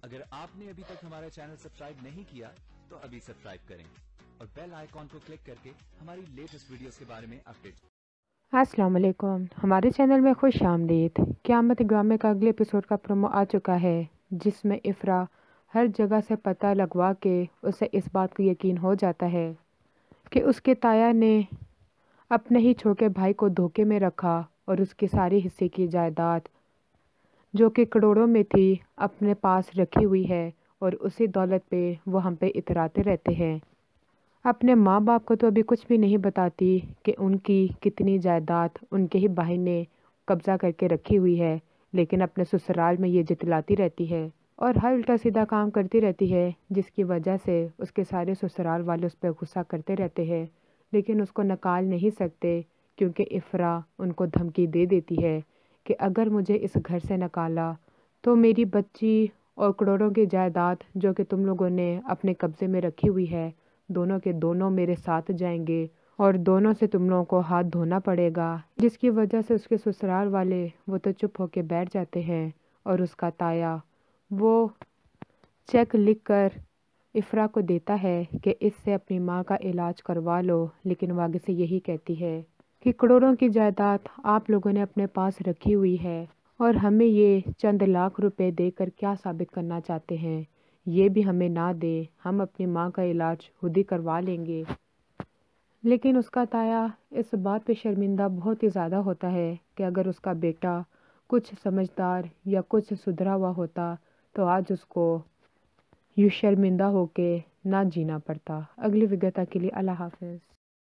اگر آپ نے ابھی تک ہمارا چینل سبسکرائب نہیں کیا تو ابھی سبسکرائب کریں اور بیل آئیکن کو کلک کر کے ہماری لیٹسٹ ویڈیوز کے بارے میں اپڈیٹ۔ السلام علیکم، ہمارے چینل میں خوش آمدید۔ قیامت گامے کا اگلے ایپیسوڈ کا پرومو آ چکا ہے، جس میں افرا ہر جگہ سے پتہ لگوا کے اسے اس بات کو یقین ہو جاتا ہے کہ اس کے تایا نے اپنے ہی چھوٹے بھائی کو دھوکے میں رکھا اور اس کی ساری حصے کی جائیداد جو کہ کروڑوں میں تھی اپنے پاس رکھی ہوئی ہے، اور اسی دولت پہ وہ ہم پہ اتراتے رہتے ہیں۔ اپنے ماں باپ کو تو ابھی کچھ بھی نہیں بتاتی کہ ان کی کتنی جائیداد ان کے ہی بھائی نے قبضہ کر کے رکھی ہوئی ہے، لیکن اپنے سسرال میں یہ جتلاتی رہتی ہے اور ہر الٹا سیدھا کام کرتی رہتی ہے، جس کی وجہ سے اس کے سارے سسرال والے اس پہ غصہ کرتے رہتے ہیں، لیکن اس کو نکال نہیں سکتے کیونکہ افرا ان کو دھمکی دے دیتی ہے کہ اگر مجھے اس گھر سے نکالا تو میری بچی اور کروڑوں کی جائیداد جو کہ تم لوگوں نے اپنے قبضے میں رکھی ہوئی ہے، دونوں کے دونوں میرے ساتھ جائیں گے اور دونوں سے تم لوگوں کو ہاتھ دھونا پڑے گا، جس کی وجہ سے اس کے سسرال والے وہ تو چپ ہو کے بیٹھ جاتے ہیں، اور اس کا تایا وہ چیک لکھ کر افرا کو دیتا ہے کہ اس سے اپنی ماں کا علاج کروا لو، لیکن وہ آگے سے یہی کہتی ہے کہ کروڑوں کی جائیداد آپ لوگوں نے اپنے پاس رکھی ہوئی ہے اور ہمیں یہ چند لاکھ روپے دے کر کیا ثابت کرنا چاہتے ہیں، یہ بھی ہمیں نہ دے، ہم اپنی ماں کا علاج خود ہی کروا لیں گے۔ لیکن اس کا تایا اس بات پہ شرمندہ بہت ہی زیادہ ہوتا ہے کہ اگر اس کا بیٹا کچھ سمجھدار یا کچھ سدھرا ہوا ہوتا تو آج اس کو یوں شرمندہ ہو کے نہ جینا پڑتا۔ اگلی ویڈیو تک کے لیے اللہ حافظ۔